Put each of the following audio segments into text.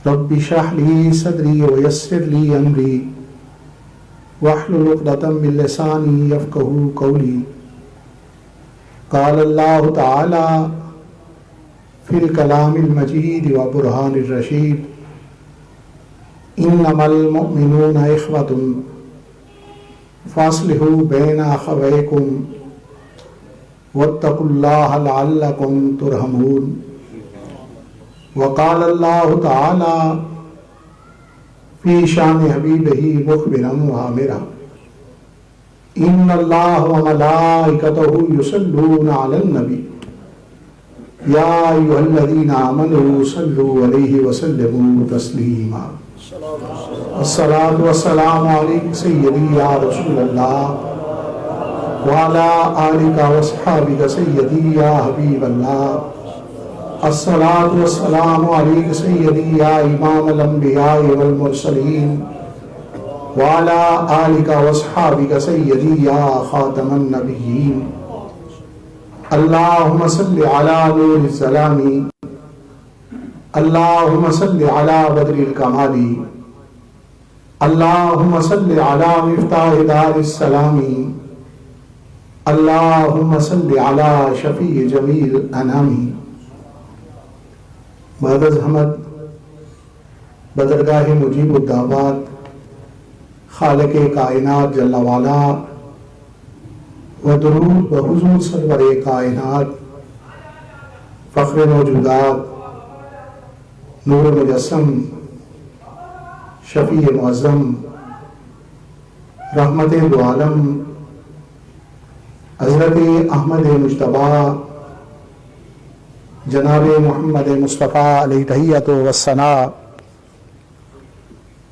رب اشرح لي صدري ويسر لي أمري واحلل عقدة من لساني يفقهوا قولي. قال الله تعالى في الكلام المجيد وبرهان الرشيد: إنما المؤمنون إخوة فاصلحوا بين أخويكم واتقوا الله لعلكم ترحمون. وقال الله تعالى في شان حبيبه مخبرا وآمرا: إن الله وملائكته يصلون على النبي يا أيها الذين آمنوا صلوا عليه وسلموا تسليما. الصلاة والسلام عليك سيدي يا رسول الله وعلى آلك وصحابك سيدي يا حبيب الله. الصلاة والسلام عليك سيدي يا إمام الأنبياء والمرسلين وعلى آلك وصحابك سيدي يا خاتم النبيين. اللهم صل على نور السلام، اللهم صل على بدر الكمال، اللهم صل على مفتاح دار السلام، اللهم صل على شفیع جمیع الانام. بعد از حمد بدرگاہ مجیب الدعوات خالق کائنات جل وعلا و درود بحضور سرور کائنات فخر موجودات نور مجسم شفیع معظم رحمت دو عالم حضرت احمد مجتبیٰ جناب محمد مصطفیٰ علیہ تحیۃ و ثناء.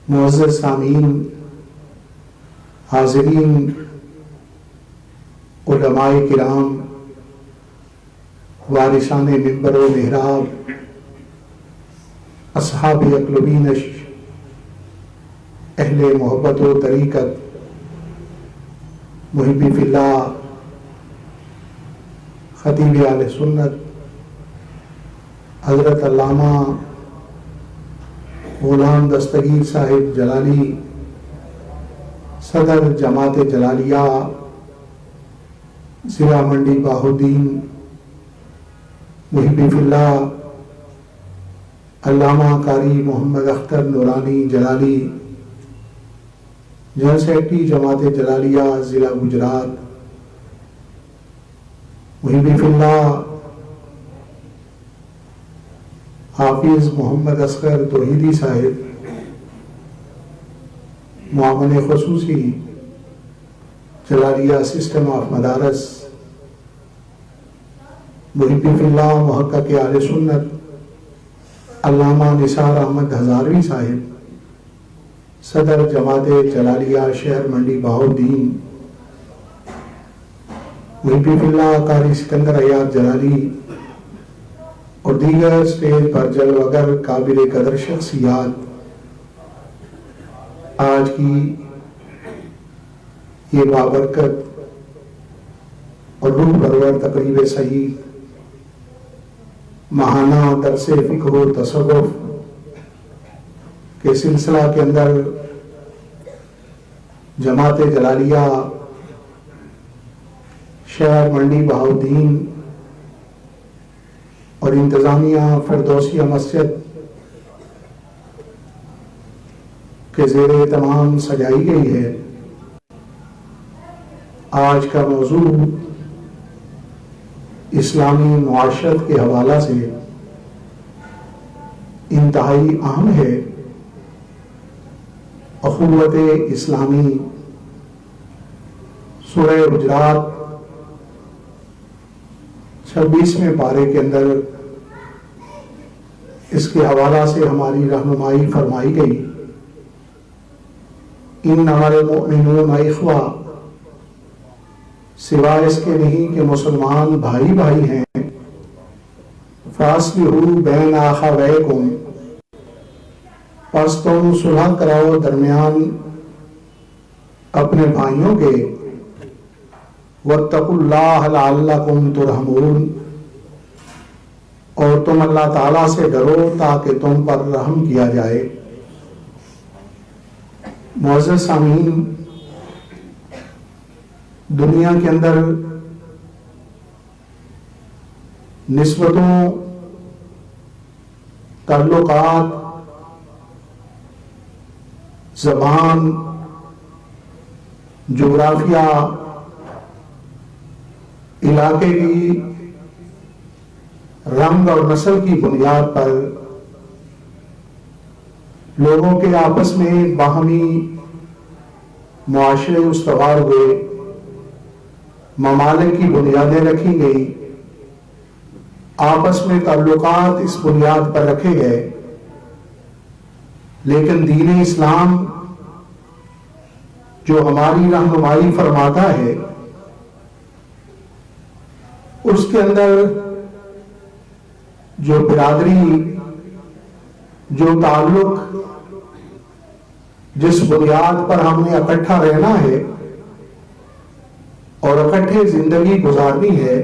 معزز سامعین، حاضرین، علماء کرام، وارثان منبر و محراب، اصحاب عقل و بینش، اہل محبت و طریقت، محبی فی اللہ، خطیب اہل سنت حضرت علامہ غلام دستگیر صاحب جلالی، صدر جماعت جلالیہ ضلع منڈی بہاؤالدین، محبی فی اللہ علامہ قاری محمد اختر نورانی جلالی، جنرل سیکرٹری جماعت جلالیہ ضلع گجرات، محبی فی اللہ حافظ محمد اصغر توحیدی صاحب، معاون خصوصی جلالیہ سسٹم آف مدارس، محبی فی اللہ محقق اہل سنت علامہ نثار احمد ہزاروی صاحب، صدر جماعت جلالیہ شہر منڈی بہاؤالدین، محبی فی اللہ قاری سکندر ایاد جلالی اور دیگر اسٹیج پر جلوگر قابل قدر شخصیات، آج کی یہ بابرکت اور روح پرور تقریب سعید ماہانہ درس فقہ و تصوف کے سلسلہ کے اندر جماعت جلالیہ شہر منڈی بہاؤالدین اور انتظامیہ فردوسیہ مسجد کے زیر اہتمام سجائی گئی ہے. آج کا موضوع اسلامی معاشرت کے حوالہ سے انتہائی اہم ہے. اخوت اسلامی، سورہ حجرات 26ویں پارے کے اندر اس کے حوالہ سے ہماری رہنمائی فرمائی گئی. انما المؤمنون اخوہ، سوائے اس کے نہیں کہ مسلمان بھائی بھائی ہیں. فاصلحوا بین اخویکم، پس تم صلح کراؤ درمیان اپنے بھائیوں کے. واتقوا اللہ لعلکم ترحمون، اور تم اللہ تعالیٰ سے ڈرو تاکہ تم پر رحم کیا جائے۔ معزز سامعین، دنیا کے اندر نسبتوں، تعلقات، زبان، جغرافیہ، علاقے کی، رنگ اور نسل کی بنیاد پر لوگوں کے آپس میں باہمی معاشرے استوار ہوئے، ممالک کی بنیادیں رکھی گئی، آپس میں تعلقات اس بنیاد پر رکھے گئے۔ لیکن دین اسلام جو ہماری رہنمائی فرماتا ہے، اس کے اندر جو برادری، جو تعلق، جس بنیاد پر ہم نے اکٹھا رہنا ہے اور اکٹھے زندگی گزارنی ہے،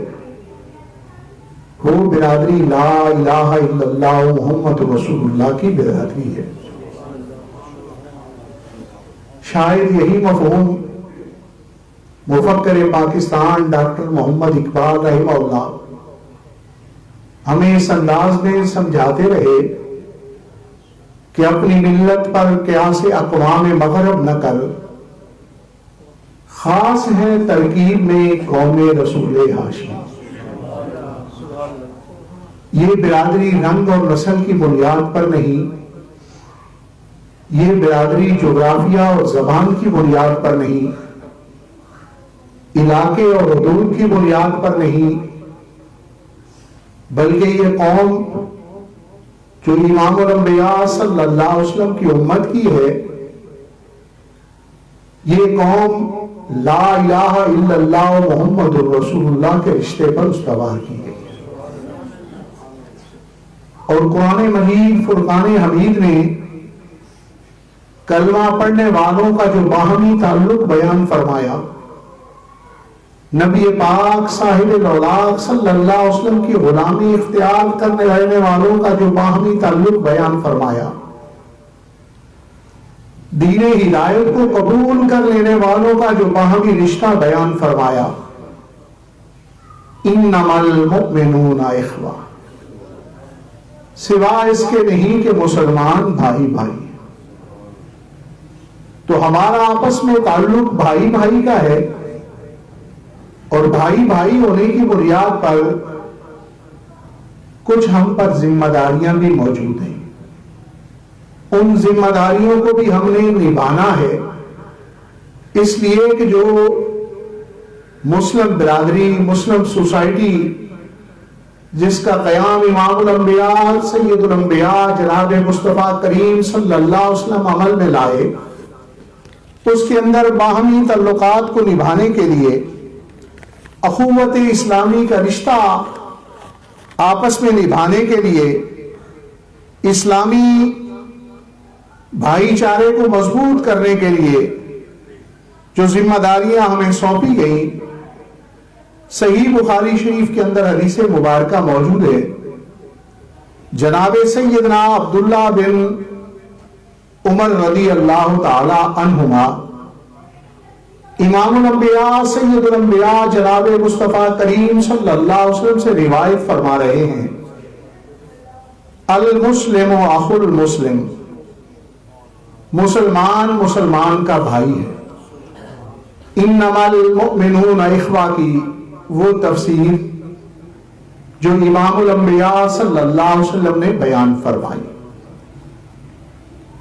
وہ برادری لا الہ الا اللہ محمد رسول اللہ کی برادری ہے۔ شاید یہی مفہوم مفکر پاکستان ڈاکٹر محمد اقبال رحمہ اللہ ہمیں اس انداز میں سمجھاتے رہے کہ اپنی ملت پر قیاس اقوام مغرب نہ کر، خاص ہے ترکیب میں قوم رسول ہاشمی۔ یہ برادری رنگ اور نسل کی بنیاد پر نہیں، یہ برادری جغرافیہ اور زبان کی بنیاد پر نہیں، علاقے اور حدود کی بنیاد پر نہیں، بلکہ یہ قوم جو امام الانبیاء صلی اللہ علیہ وسلم کی امت کی ہے، یہ قوم لا الہ الا اللہ محمد رسول اللہ کے رشتے پر استوار کی گئی۔ اور قرآن مجید فرقان حمید نے کلمہ پڑھنے والوں کا جو باہمی تعلق بیان فرمایا، نبی پاک صاحب الاولاق صلی اللہ علیہ وسلم کی غلامی اختیار کرنے رہنے والوں کا جو باہمی تعلق بیان فرمایا، دین ہدایت کو قبول کر لینے والوں کا جو باہمی رشتہ بیان فرمایا، انما المؤمنون اخوہ، سوائے اس کے نہیں کہ مسلمان بھائی بھائی۔ تو ہمارا آپس میں تعلق بھائی بھائی کا ہے، اور بھائی بھائی ہونے کی بنیاد پر کچھ ہم پر ذمہ داریاں بھی موجود ہیں۔ ان ذمہ داریوں کو بھی ہم نے نبھانا ہے، اس لیے کہ جو مسلم برادری، مسلم سوسائٹی جس کا قیام امام الانبیاء سید الانبیاء جناب مصطفیٰ کریم صلی اللہ علیہ وسلم عمل میں لائے، اس کے اندر باہمی تعلقات کو نبھانے کے لیے، اخوت اسلامی کا رشتہ آپس میں نبھانے کے لیے، اسلامی بھائی چارے کو مضبوط کرنے کے لیے جو ذمہ داریاں ہمیں سونپی گئیں، صحیح بخاری شریف کے اندر حدیث مبارکہ موجود ہے۔ جناب سیدنا عبداللہ بن عمر رضی اللہ تعالی عنہما امام الانبیاء سید الانبیاء جناب مصطفیٰ کریم صلی اللہ علیہ وسلم سے روایت فرما رہے ہیں، المسلم اخو المسلم، مسلمان مسلمان کا بھائی ہے۔ انما المؤمنون اخوہ کی وہ تفسیر جو امام الانبیاء صلی اللہ علیہ وسلم نے بیان فرمائی۔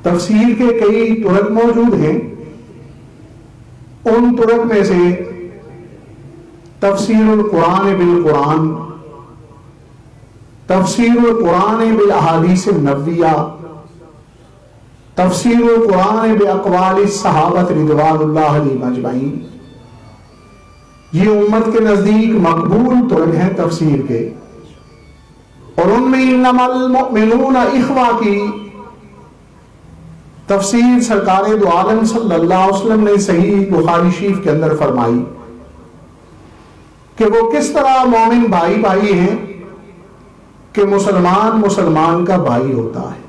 تفسیر کے کئی طرق موجود ہیں، ان طرق میں سے تفسیر القرآن بالقرآن، تفسیر القرآن بالاحادیث النبویہ، تفسیر القرآن باقوال الصحابہ رضوان اللہ علیہم اجمعین، یہ امت کے نزدیک مقبول طرق ہیں تفسیر کے۔ اور ان میں انما المؤمنون اخوہ کی تفسیر سرکار دو عالم صلی اللہ علیہ وسلم نے صحیح بخاری شریف کے اندر فرمائی کہ وہ کس طرح مومن بھائی بھائی ہیں، کہ مسلمان مسلمان کا بھائی ہوتا ہے.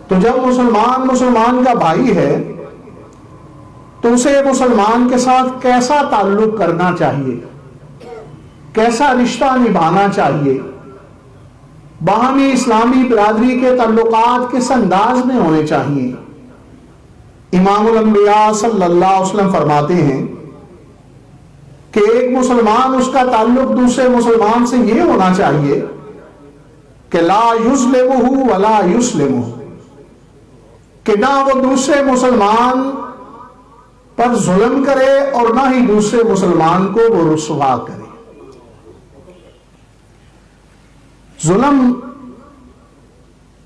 تو جب مسلمان مسلمان کا بھائی ہے تو اسے مسلمان کے ساتھ کیسا تعلق کرنا چاہیے, کیسا رشتہ نبھانا چاہیے, باہمی اسلامی برادری کے تعلقات کس انداز میں ہونے چاہیے. امام الانبیاء صلی اللہ علیہ وسلم فرماتے ہیں کہ ایک مسلمان, اس کا تعلق دوسرے مسلمان سے یہ ہونا چاہیے کہ لا یظلمہ ولا یسلمہ, کہ نہ وہ دوسرے مسلمان پر ظلم کرے اور نہ ہی دوسرے مسلمان کو وہ رسوا کرے. ظلم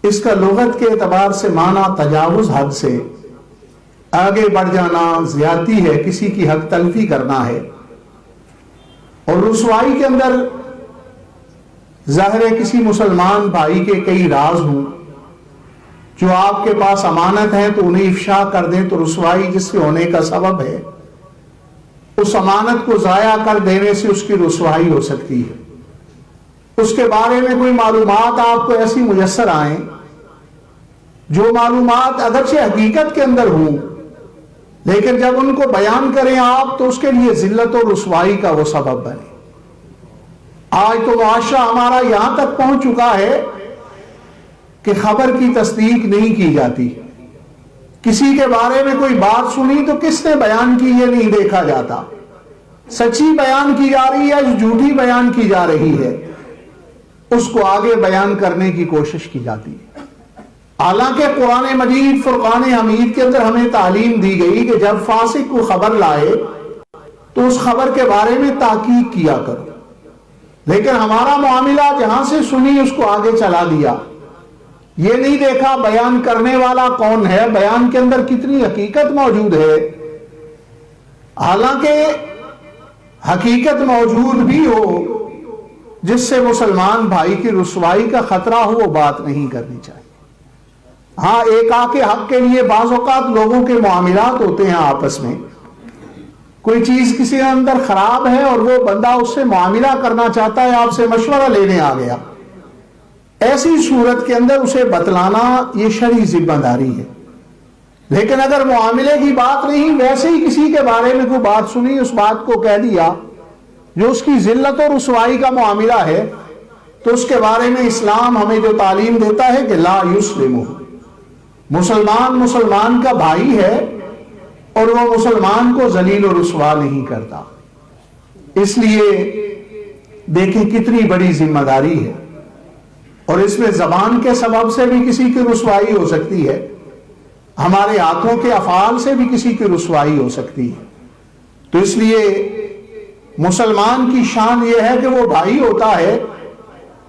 اس کا لغت کے اعتبار سے معنی تجاوز حد سے آگے بڑھ جانا, زیادتی ہے, کسی کی حق تلفی کرنا ہے. اور رسوائی کے اندر ظاہر ہے کسی مسلمان بھائی کے کئی راز ہوں جو آپ کے پاس امانت ہیں تو انہیں افشا کر دیں تو رسوائی جس کے ہونے کا سبب ہے, اس امانت کو ضائع کر دینے سے اس کی رسوائی ہو سکتی ہے. اس کے بارے میں کوئی معلومات آپ کو ایسی میسر آئیں جو معلومات اگرچہ حقیقت کے اندر ہوں لیکن جب ان کو بیان کریں آپ تو اس کے لیے ذلت اور رسوائی کا وہ سبب بنے. آج تو معاشرہ ہمارا یہاں تک پہنچ چکا ہے کہ خبر کی تصدیق نہیں کی جاتی. کسی کے بارے میں کوئی بات سنی تو کس نے بیان کی یہ نہیں دیکھا جاتا, سچی بیان کی جا رہی ہے یا جھوٹی بیان کی جا رہی ہے, اس کو آگے بیان کرنے کی کوشش کی جاتی ہے. حالانکہ قرآن مجید فرقان حمید کے اندر ہمیں تعلیم دی گئی کہ جب فاسق کو خبر لائے تو اس خبر کے بارے میں تحقیق کیا کرو. لیکن ہمارا معاملہ جہاں سے سنی اس کو آگے چلا دیا, یہ نہیں دیکھا بیان کرنے والا کون ہے, بیان کے اندر کتنی حقیقت موجود ہے. حالانکہ حقیقت موجود بھی ہو جس سے مسلمان بھائی کی رسوائی کا خطرہ ہو, وہ بات نہیں کرنی چاہیے. ہاں ایک کے حق کے لیے بعض اوقات لوگوں کے معاملات ہوتے ہیں آپس میں, کوئی چیز کسی کے اندر خراب ہے اور وہ بندہ اس سے معاملہ کرنا چاہتا ہے, آپ سے مشورہ لینے آ گیا, ایسی صورت کے اندر اسے بتلانا یہ شرعی ذمہ داری ہے. لیکن اگر معاملے کی بات نہیں, ویسے ہی کسی کے بارے میں کوئی بات سنی, اس بات کو کہہ دیا جو اس کی ذلت اور رسوائی کا معاملہ ہے, تو اس کے بارے میں اسلام ہمیں جو تعلیم دیتا ہے کہ لا یسلمہ, مسلمان مسلمان کا بھائی ہے اور وہ مسلمان کو ذلیل و رسوا نہیں کرتا. اس لیے دیکھیں کتنی بڑی ذمہ داری ہے, اور اس میں زبان کے سبب سے بھی کسی کی رسوائی ہو سکتی ہے, ہمارے ہاتھوں کے افعال سے بھی کسی کی رسوائی ہو سکتی ہے. تو اس لیے مسلمان کی شان یہ ہے کہ وہ بھائی ہوتا ہے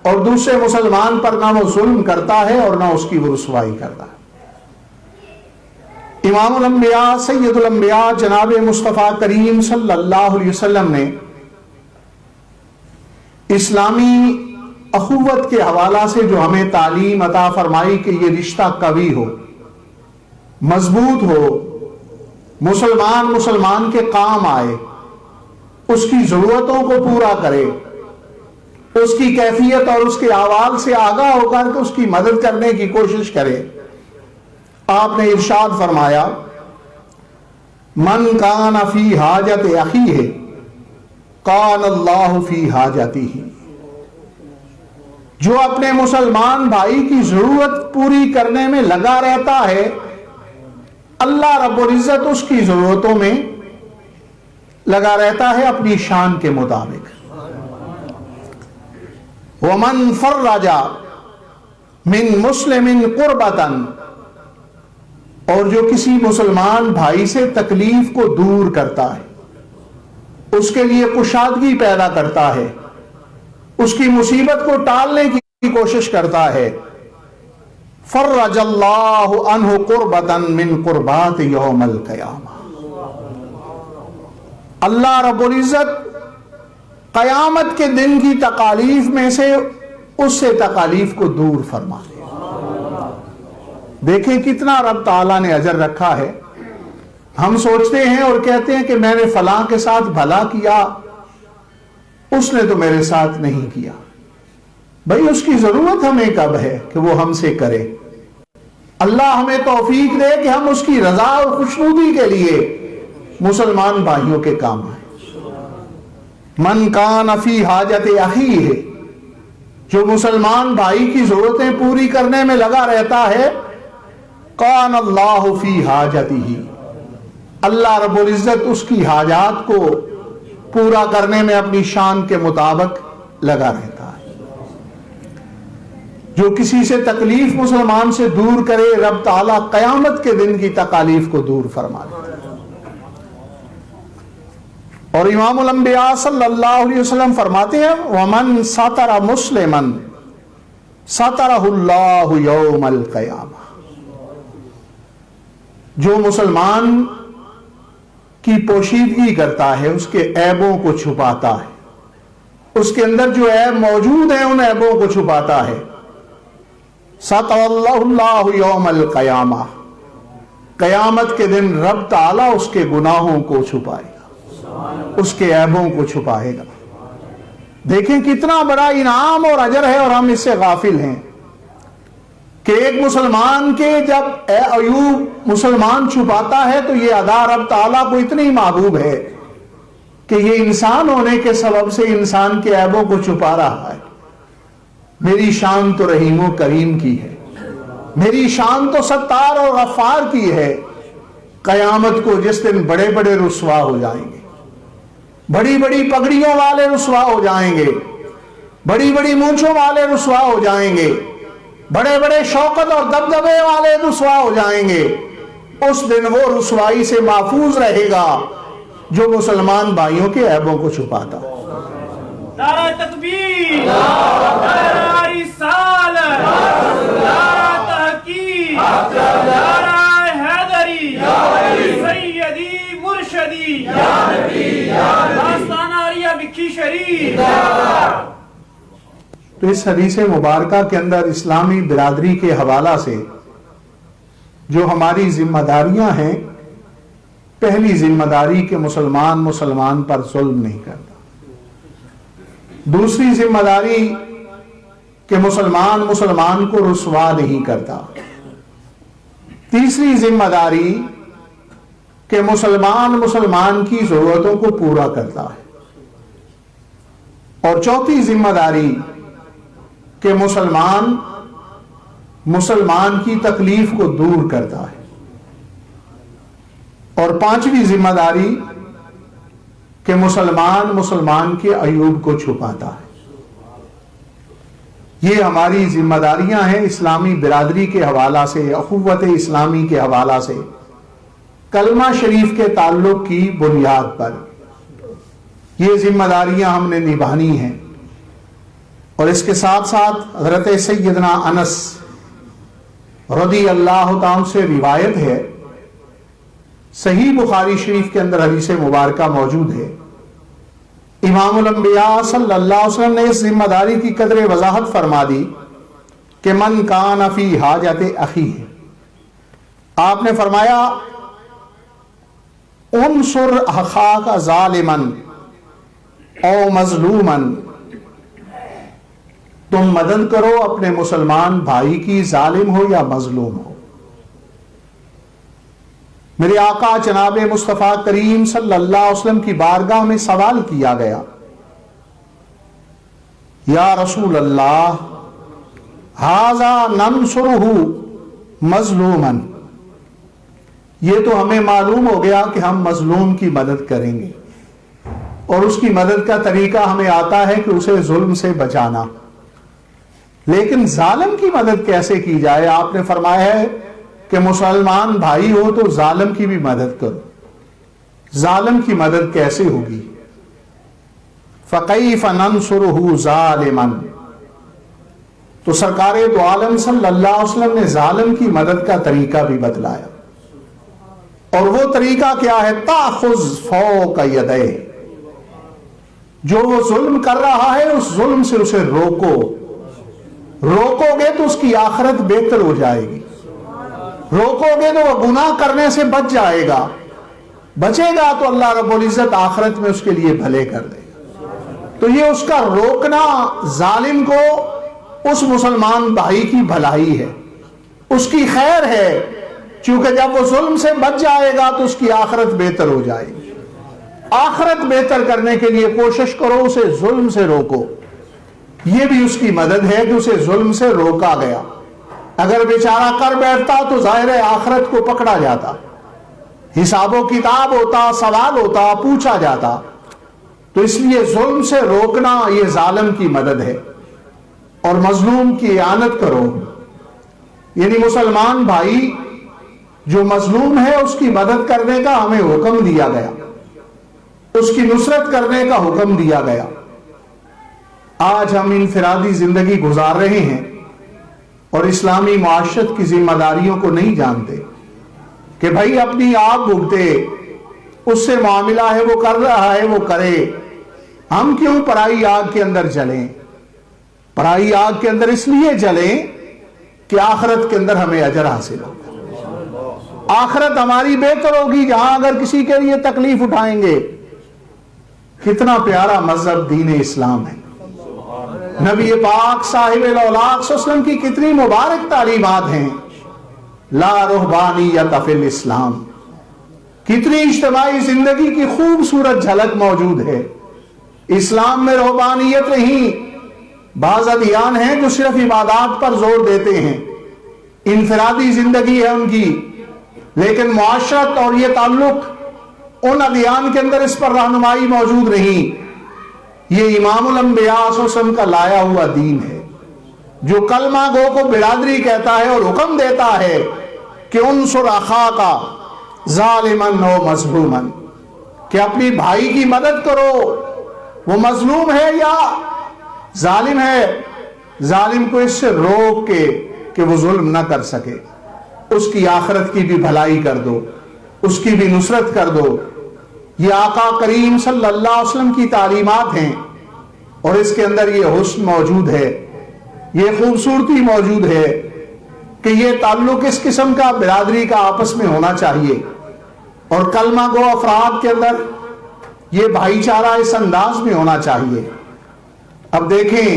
اور دوسرے مسلمان پر نہ وہ ظلم کرتا ہے اور نہ اس کی وہ رسوائی کرتا ہے. امام الانبیاء سید الانبیاء جناب مصطفیٰ کریم صلی اللہ علیہ وسلم نے اسلامی اخوت کے حوالہ سے جو ہمیں تعلیم عطا فرمائی کہ یہ رشتہ قوی ہو, مضبوط ہو, مسلمان مسلمان کے کام آئے, اس کی ضرورتوں کو پورا کرے, اس کی کیفیت اور اس کے احوال سے آگاہ ہو کر کے اس کی مدد کرنے کی کوشش کرے. آپ نے ارشاد فرمایا من کان فی حاجت اخیہ کان اللہ فی حاجتہ, جو اپنے مسلمان بھائی کی ضرورت پوری کرنے میں لگا رہتا ہے, اللہ رب العزت اس کی ضرورتوں میں لگا رہتا ہے اپنی شان کے مطابق. ومن فرج من مسلم قربۃ, اور جو کسی مسلمان بھائی سے تکلیف کو دور کرتا ہے, اس کے لیے کشادگی پیدا کرتا ہے, اس کی مصیبت کو ٹالنے کی کوشش کرتا ہے, فرج اللہ عنہ قربۃ من قربات یوم القیامہ, اللہ رب العزت قیامت کے دن کی تکالیف میں سے اس سے تکالیف کو دور فرما دے. دیکھیں کتنا رب تعالیٰ نے اجر رکھا ہے. ہم سوچتے ہیں اور کہتے ہیں کہ میں نے فلاں کے ساتھ بھلا کیا, اس نے تو میرے ساتھ نہیں کیا. بھئی اس کی ضرورت ہمیں کب ہے کہ وہ ہم سے کرے؟ اللہ ہمیں توفیق دے کہ ہم اس کی رضا اور خوشنودی کے لیے مسلمان بھائیوں کے کام آئیں۔ من کان فی حاجت اخیہ، جو مسلمان بھائی کی ضرورتیں پوری کرنے میں لگا رہتا ہے، کان اللہ فی حاجتہ، اللہ رب العزت اس کی حاجات کو پورا کرنے میں اپنی شان کے مطابق لگا رہتا ہے۔ جو کسی سے تکلیف مسلمان سے دور کرے، رب تعالیٰ قیامت کے دن کی تکالیف کو دور فرما دے۔ اور امام الانبیاء صلی اللہ علیہ وسلم فرماتے ہیں وَمَن سَتَرَ مُسْلِمًا سَتَرَهُ اللَّهُ يَوْمَ الْقِيَامَةِ، جو مسلمان کی پوشیدگی کرتا ہے، اس کے عیبوں کو چھپاتا ہے، اس کے اندر جو عیب موجود ہیں ان عیبوں کو چھپاتا ہے، سَتَرَ اللَّهُ يَوْمَ الْقِيَامَةِ، قیامت کے دن رب تعالیٰ اس کے گناہوں کو چھپائے گا، اس کے عیبوں کو چھپائے گا۔ دیکھیں کتنا بڑا انعام اور اجر ہے، اور ہم اس سے غافل ہیں کہ ایک مسلمان کے جب عیوب مسلمان چھپاتا ہے تو یہ ادا رب تعالیٰ کو اتنی محبوب ہے کہ یہ انسان ہونے کے سبب سے انسان کے عیبوں کو چھپا رہا ہے۔ میری شان تو رحیم و کریم کی ہے، میری شان تو ستار اور غفار کی ہے۔ قیامت کو جس دن بڑے بڑے رسوا ہو جائیں گے، بڑی بڑی پگڑیوں والے رسوا ہو جائیں گے، بڑی بڑی مونچھوں والے رسوا ہو جائیں گے، بڑے بڑے شوکت اور دبدبے والے رسوا ہو جائیں گے، اس دن وہ رسوائی سے محفوظ رہے گا جو مسلمان بھائیوں کے عیبوں کو چھپاتا۔ نعرہ تکبیر، نعرہ رسالت، نعرہ تحقیق، نعرہ حیدری، سیدی مرشدی، آستانہ عالیہ بکھی شریف۔ تو اس حدیث مبارکہ کے اندر اسلامی برادری کے حوالہ سے جو ہماری ذمہ داریاں ہیں، پہلی ذمہ داری کہ مسلمان پر ظلم نہیں کرتا، دوسری ذمہ داری کہ مسلمان کو رسوا نہیں کرتا، تیسری ذمہ داری کہ مسلمان کی ضرورتوں کو پورا کرتا ہے، اور چوتھی ذمہ داری کہ مسلمان کی تکلیف کو دور کرتا ہے، اور پانچویں ذمہ داری کہ مسلمان کے عیوب کو چھپاتا ہے۔ یہ ہماری ذمہ داریاں ہیں اسلامی برادری کے حوالہ سے، اخوت اسلامی کے حوالہ سے، کلمہ شریف کے تعلق کی بنیاد پر یہ ذمہ داریاں ہم نے نبھانی ہیں۔ اور اس کے ساتھ ساتھ حضرت سیدنا انس رضی اللہ تعالیٰ سے روایت ہے، صحیح بخاری شریف کے اندر حدیث مبارکہ موجود ہے، امام الانبیاء صلی اللہ علیہ وسلم نے اس ذمہ داری کی قدر وضاحت فرما دی کہ من کان فی حاجت اخیہ، آپ نے فرمایا انصر اخاک ظالما او مظلوما، تم مدد کرو اپنے مسلمان بھائی کی، ظالم ہو یا مظلوم ہو۔ میرے آقا جناب مصطفیٰ کریم صلی اللہ علیہ وسلم کی بارگاہ میں سوال کیا گیا، یا رسول اللہ ھذا ننصرہ مظلوما، یہ تو ہمیں معلوم ہو گیا کہ ہم مظلوم کی مدد کریں گے، اور اس کی مدد کا طریقہ ہمیں آتا ہے کہ اسے ظلم سے بچانا، لیکن ظالم کی مدد کیسے کی جائے؟ آپ نے فرمایا ہے کہ مسلمان بھائی ہو تو ظالم کی بھی مدد کرو۔ ظالم کی مدد کیسے ہوگی؟ فَكَيْفَ نَنْصُرُهُ ظَالِمًا، تو سرکار دو عالم صلی اللہ علیہ وسلم نے ظالم کی مدد کا طریقہ بھی بتلایا، اور وہ طریقہ کیا ہے؟ تَأْخُذْ فَوْقَ يَدَيْهِ، جو وہ ظلم کر رہا ہے اس ظلم سے اسے روکو گے تو اس کی آخرت بہتر ہو جائے گی، روکو گے تو وہ گناہ کرنے سے بچ جائے گا، بچے گا تو اللہ رب العزت آخرت میں اس کے لیے بھلے کر دے گا۔ تو یہ اس کا روکنا، ظالم کو اس مسلمان بھائی کی بھلائی ہے، اس کی خیر ہے، چونکہ جب وہ ظلم سے بچ جائے گا تو اس کی آخرت بہتر ہو جائے گی۔ آخرت بہتر کرنے کے لیے کوشش کرو، اسے ظلم سے روکو۔ یہ بھی اس کی مدد ہے کہ اسے ظلم سے روکا گیا۔ اگر بیچارہ کر بیٹھتا تو ظاہر ہے آخرت کو پکڑا جاتا، حساب و کتاب ہوتا، سوال ہوتا، پوچھا جاتا۔ تو اس لیے ظلم سے روکنا یہ ظالم کی مدد ہے، اور مظلوم کی اعانت کرو، یعنی مسلمان بھائی جو مظلوم ہے اس کی مدد کرنے کا ہمیں حکم دیا گیا، اس کی نصرت کرنے کا حکم دیا گیا۔ آج ہم انفرادی زندگی گزار رہے ہیں اور اسلامی معاشرت کی ذمہ داریوں کو نہیں جانتے کہ بھائی اپنی آپ بھگتے، اس سے معاملہ ہے وہ کر رہا ہے وہ کرے، ہم کیوں پرائی آگ کے اندر جلیں؟ پرائی آگ کے اندر اس لیے جلیں کہ آخرت کے اندر ہمیں اجر حاصل ہو، آخرت ہماری بہتر ہوگی جہاں اگر کسی کے لیے تکلیف اٹھائیں گے۔ کتنا پیارا مذہب دین اسلام ہے، نبی پاک صاحب الاولاق صلی اللہ علیہ وسلم کی کتنی مبارک تعلیمات ہیں۔ لا رہبانیت فی الاسلام، کتنی اجتماعی زندگی کی خوبصورت جھلک موجود ہے۔ اسلام میں رہبانیت نہیں، بعض ادیان ہیں جو صرف عبادات پر زور دیتے ہیں، انفرادی زندگی ہے ان کی، لیکن معاشرت اور یہ تعلق ان ادیان کے اندر اس پر رہنمائی موجود نہیں۔ یہ امام الانبیاء صلی اللہ علیہ وسلم کا لایا ہوا دین ہے، جو کلمہ گو کو برادری کہتا ہے اور حکم دیتا ہے کہ انصر اخاک ظالما و مظلوما، کہ اپنی بھائی کی مدد کرو، وہ مظلوم ہے یا ظالم ہے، ظالم کو اس سے روک کے کہ وہ ظلم نہ کر سکے، اس کی آخرت کی بھی بھلائی کر دو، اس کی بھی نصرت کر دو۔ یہ آقا کریم صلی اللہ علیہ وسلم کی تعلیمات ہیں، اور اس کے اندر یہ حسن موجود ہے، یہ خوبصورتی موجود ہے کہ یہ تعلق اس قسم کا برادری کا آپس میں ہونا چاہیے، اور کلمہ گو افراد کے اندر یہ بھائی چارہ اس انداز میں ہونا چاہیے۔ اب دیکھیں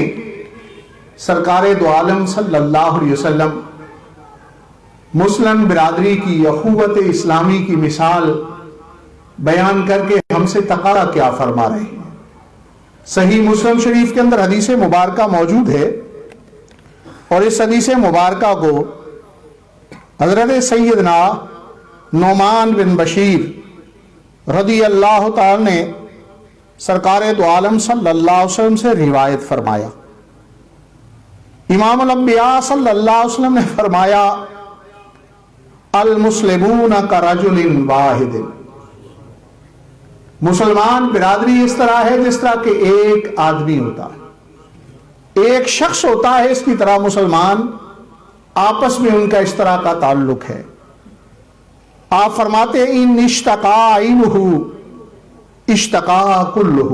سرکار دو عالم صلی اللہ علیہ وسلم مسلم برادری کی اخوت اسلامی کی مثال بیان کر کے ہم سے تقاضا کیا فرما رہے ہیں۔ صحیح مسلم شریف کے اندر حدیث مبارکہ موجود ہے، اور اس حدیث مبارکہ کو حضرت سیدنا نعمان بن بشیر رضی اللہ تعالی نے سرکار دو عالم صلی اللہ علیہ وسلم سے روایت فرمایا۔ امام الانبیاء صلی اللہ علیہ وسلم نے فرمایا المسلمون کرجل واحد، مسلمان برادری اس طرح ہے جس طرح کہ ایک آدمی ہوتا ہے، ایک شخص ہوتا ہے، اس کی طرح مسلمان آپس میں ان کا اس طرح کا تعلق ہے۔ آپ فرماتے ہیں ان اشتقا عینہ اشتقا کلہ،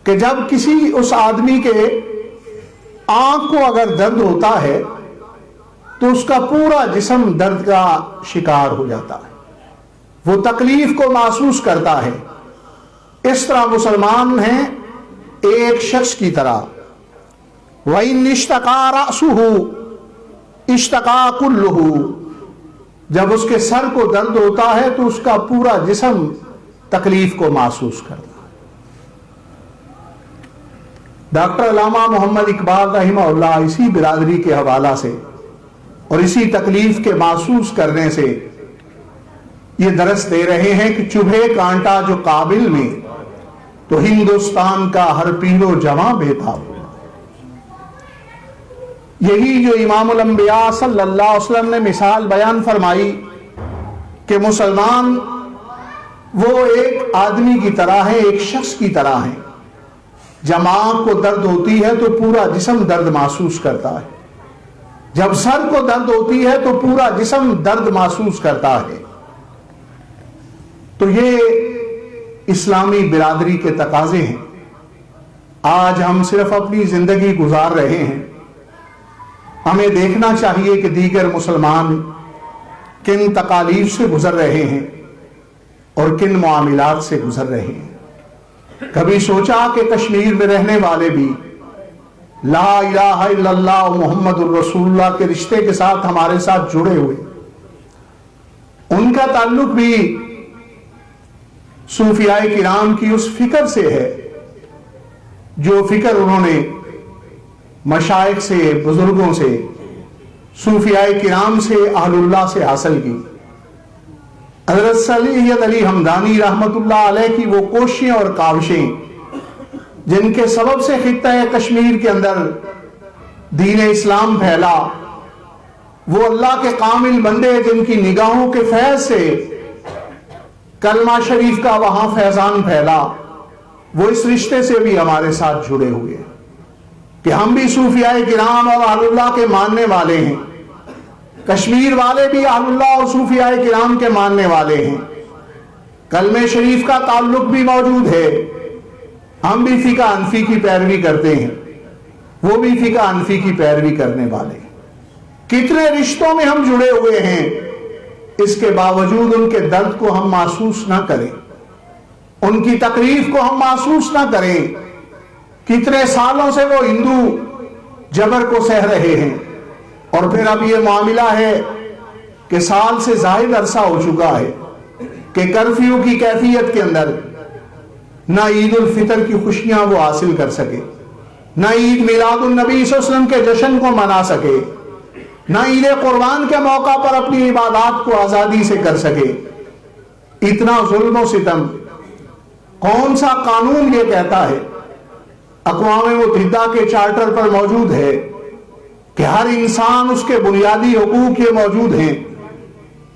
کہ جب کسی اس آدمی کے آنکھ کو اگر درد ہوتا ہے تو اس کا پورا جسم درد کا شکار ہو جاتا ہے، وہ تکلیف کو محسوس کرتا ہے۔ اس طرح مسلمان ہیں ایک شخص کی طرح۔ وَإِنْ اشْتَقَا رَأْسُهُ اشْتَقَا كُلُّهُ، جب اس کے سر کو درد ہوتا ہے تو اس کا پورا جسم تکلیف کو محسوس کرتا ہے۔ ڈاکٹر علامہ محمد اقبال رحمہ اللہ اسی برادری کے حوالہ سے اور اسی تکلیف کے محسوس کرنے سے یہ درس دے رہے ہیں کہ چبھے کانٹا جو قابل میں تو ہندوستان کا ہر پیر و جواں بےتاب۔ یہی جو امام الانبیاء صلی اللہ علیہ وسلم نے مثال بیان فرمائی کہ مسلمان وہ ایک آدمی کی طرح ہے، ایک شخص کی طرح ہے۔ جب آنکھ کو درد ہوتی ہے تو پورا جسم درد محسوس کرتا ہے، جب سر کو درد ہوتی ہے تو پورا جسم درد محسوس کرتا ہے۔ تو یہ اسلامی برادری کے تقاضے ہیں۔ آج ہم صرف اپنی زندگی گزار رہے ہیں، ہمیں دیکھنا چاہیے کہ دیگر مسلمان کن تکالیف سے گزر رہے ہیں اور کن معاملات سے گزر رہے ہیں۔ کبھی سوچا کہ کشمیر میں رہنے والے بھی لا الہ الا اللہ محمد الرسول اللہ کے رشتے کے ساتھ ہمارے ساتھ جڑے ہوئے. ان کا تعلق بھی صوفیاء کرام کی اس فکر سے ہے جو فکر انہوں نے مشائخ سے، بزرگوں سے، صوفیاء کرام سے، اہل اللہ سے حاصل کی. حضرت سید علی ہمدانی رحمت اللہ علیہ کی وہ کوششیں اور کاوشیں جن کے سبب سے خطہ کشمیر کے اندر دین اسلام پھیلا، وہ اللہ کے کامل بندے جن کی نگاہوں کے فیض سے کلمہ شریف کا وہاں فیضان پھیلا، وہ اس رشتے سے بھی ہمارے ساتھ جڑے ہوئے کہ ہم بھی صوفیاء کرام اور اہل اللہ کے ماننے والے ہیں. کشمیر والے بھی اہل اللہ اور صوفیاء کرام کے ماننے والے ہیں. کلمہ شریف کا تعلق بھی موجود ہے. ہم بھی فقہ حنفی کی پیروی کرتے ہیں، وہ بھی فقہ حنفی کی پیروی کرنے والے ہیں. کتنے رشتوں میں ہم جڑے ہوئے ہیں، اس کے باوجود ان کے درد کو ہم محسوس نہ کریں، ان کی تکلیف کو ہم محسوس نہ کریں. کتنے سالوں سے وہ ہندو جبر کو سہ رہے ہیں، اور پھر اب یہ معاملہ ہے کہ سال سے زائد عرصہ ہو چکا ہے کہ کرفیو کی کیفیت کے اندر نہ عید الفطر کی خوشیاں وہ حاصل کر سکے، نہ عید میلاد النبی صلی اللہ علیہ وسلم کے جشن کو منا سکے، نہ عید قربان کے موقع پر اپنی عبادات کو آزادی سے کر سکے. اتنا ظلم و ستم کون سا قانون یہ کہتا ہے؟ اقوام متحدہ کے چارٹر پر موجود ہے کہ ہر انسان، اس کے بنیادی حقوق یہ موجود ہیں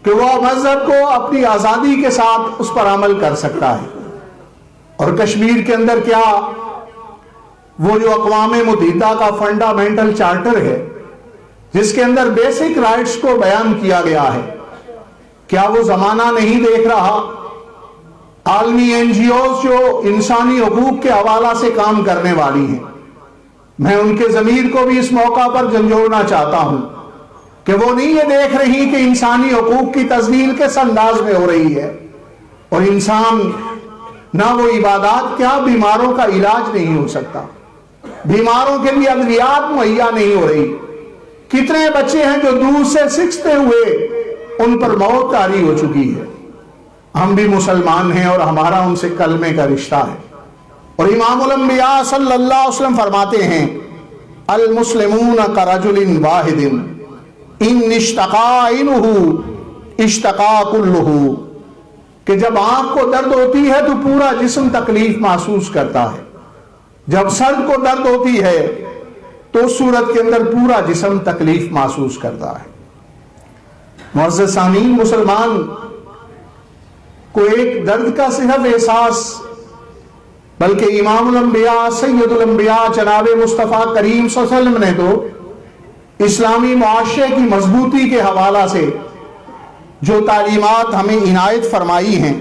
کہ وہ مذہب کو اپنی آزادی کے ساتھ اس پر عمل کر سکتا ہے. اور کشمیر کے اندر کیا وہ جو اقوام متحدہ کا فنڈامنٹل چارٹر ہے جس کے اندر بیسک رائٹس کو بیان کیا گیا ہے، کیا وہ زمانہ نہیں دیکھ رہا؟ عالمی این جی اوز جو انسانی حقوق کے حوالہ سے کام کرنے والی ہیں، میں ان کے ضمیر کو بھی اس موقع پر جھنجھوڑنا چاہتا ہوں کہ وہ نہیں یہ دیکھ رہی کہ انسانی حقوق کی تذلیل کس انداز میں ہو رہی ہے، اور انسان نہ وہ عبادات، کیا بیماروں کا علاج نہیں ہو سکتا، بیماروں کے لیے ادویات مہیا نہیں ہو رہی. کتنے بچے ہیں جو دودھ سے سکھتے ہوئے ان پر موت طاری ہو چکی ہے. ہم بھی مسلمان ہیں اور ہمارا ان سے کلمے کا رشتہ ہے. اور امام الانبیاء صلی اللہ علیہ وسلم فرماتے ہیں المسلمون کرجل واحد ان اشتقا عینہ اشتقا کلہ، کہ جب آنکھ کو درد ہوتی ہے تو پورا جسم تکلیف محسوس کرتا ہے، جب سر کو درد ہوتی ہے تو اس صورت کے اندر پورا جسم تکلیف محسوس کرتا ہے. معزز سامعین، مسلمان کو ایک درد کا صرف احساس، بلکہ امام الانبیاء سید الانبیاء جناب مصطفیٰ کریم صلی اللہ علیہ وسلم نے تو اسلامی معاشرے کی مضبوطی کے حوالہ سے جو تعلیمات ہمیں عنایت فرمائی ہیں،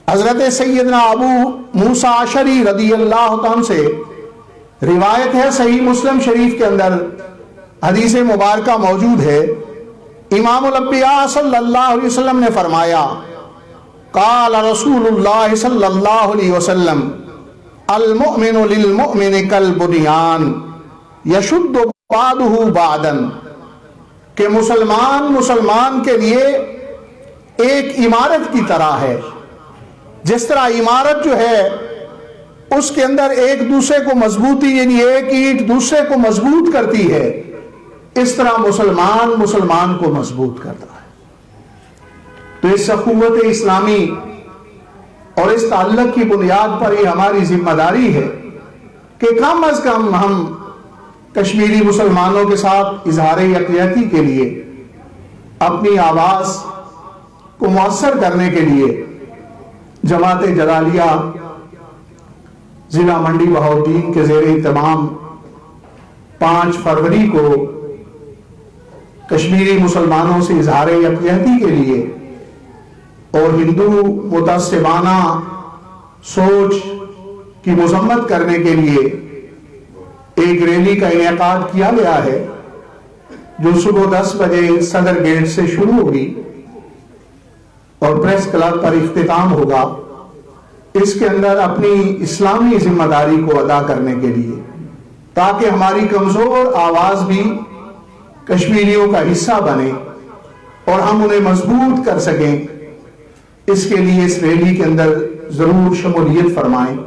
حضرت سیدنا ابو موسیٰ اشعری رضی اللہ عنہ سے روایت ہے، صحیح مسلم شریف کے اندر حدیث مبارکہ موجود ہے. امام الانبیاء صلی اللہ علیہ وسلم نے فرمایا قال رسول اللہ صلی اللہ علیہ وسلم المؤمن للمؤمن کالبنیان یشد بعضہ بعضا، کہ مسلمان کے لیے ایک عمارت کی طرح ہے. جس طرح عمارت جو ہے اس کے اندر ایک دوسرے کو مضبوطی، یعنی ایک اینٹ دوسرے کو مضبوط کرتی ہے، اس طرح مسلمان کو مضبوط کرتا ہے. تو اس اخوت اسلامی اور اس تعلق کی بنیاد پر یہ ہماری ذمہ داری ہے کہ کم از کم ہم کشمیری مسلمانوں کے ساتھ اظہار یکجہتی کے لیے اپنی آواز کو مؤثر کرنے کے لیے جماعت جلالیہ ضلع منڈی بہاؤالدین کے زیر اہتمام 5 فروری کو کشمیری مسلمانوں سے اظہار یکجہتی کے لیے اور ہندو متعصبانہ سوچ کی مذمت کرنے کے لیے ایک ریلی کا انعقاد کیا گیا ہے، جو صبح 10 بجے صدر گیٹ سے شروع ہوگی اور پریس کلب پر اختتام ہوگا. اس کے اندر اپنی اسلامی ذمہ داری کو ادا کرنے کے لیے تاکہ ہماری کمزور آواز بھی کشمیریوں کا حصہ بنے اور ہم انہیں مضبوط کر سکیں. اس کے لیے اس ریلی کے اندر ضرور شمولیت فرمائیں.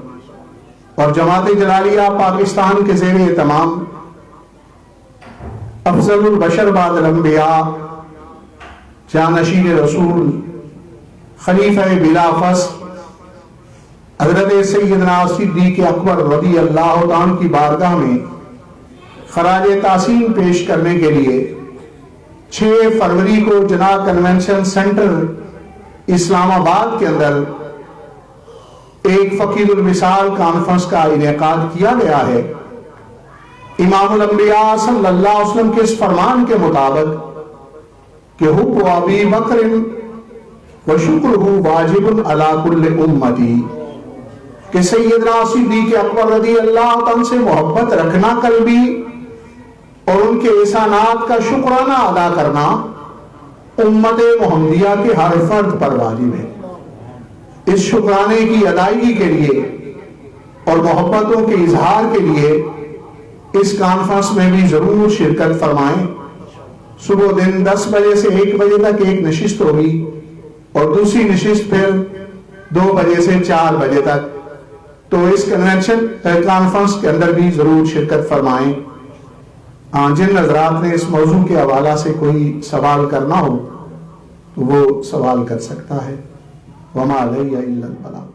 اور جماعت جلالیہ پاکستان کے زیر اہتمام افضل البشر بعد الانبیاء، جانشین رسول، خلیفہ بلا فصل حضرت سیدنا صدیق اکبر رضی اللہ عنہ کی بارگاہ میں خراج تحسین پیش کرنے کے لیے 6 فروری کو جناح کنونشن سینٹر اسلام آباد کے اندر ایک فقید المثال کانفرنس کا انعقاد کیا گیا ہے. امام الانبیاء صلی اللہ علیہ وسلم کے اس فرمان کے مطابق کہ حب ابی بکر و شکرہ واجب علی کل امتی، کہ سیدنا صدیق اکبر رضی اللہ عنہ سے محبت رکھنا قلبی اور ان کے احسانات کا شکرانہ ادا کرنا امت محمدیہ کے ہر فرد پر واجب ہے. اس شکرانے کی ادائیگی کے لیے اور محبتوں کے اظہار کے لیے اس کانفرنس میں بھی ضرور شرکت فرمائیں. صبح دن 10 بجے سے 1 بجے تک ایک نشست ہوگی اور دوسری نشست پھر 2 بجے سے 4 بجے تک. تو اس کنونشن کانفرنس کے اندر بھی ضرور شرکت فرمائیں. جن حضرات نے اس موضوع کے حوالہ سے کوئی سوال کرنا ہو تو وہ سوال کر سکتا ہے. وما علیہ الا البلاغ.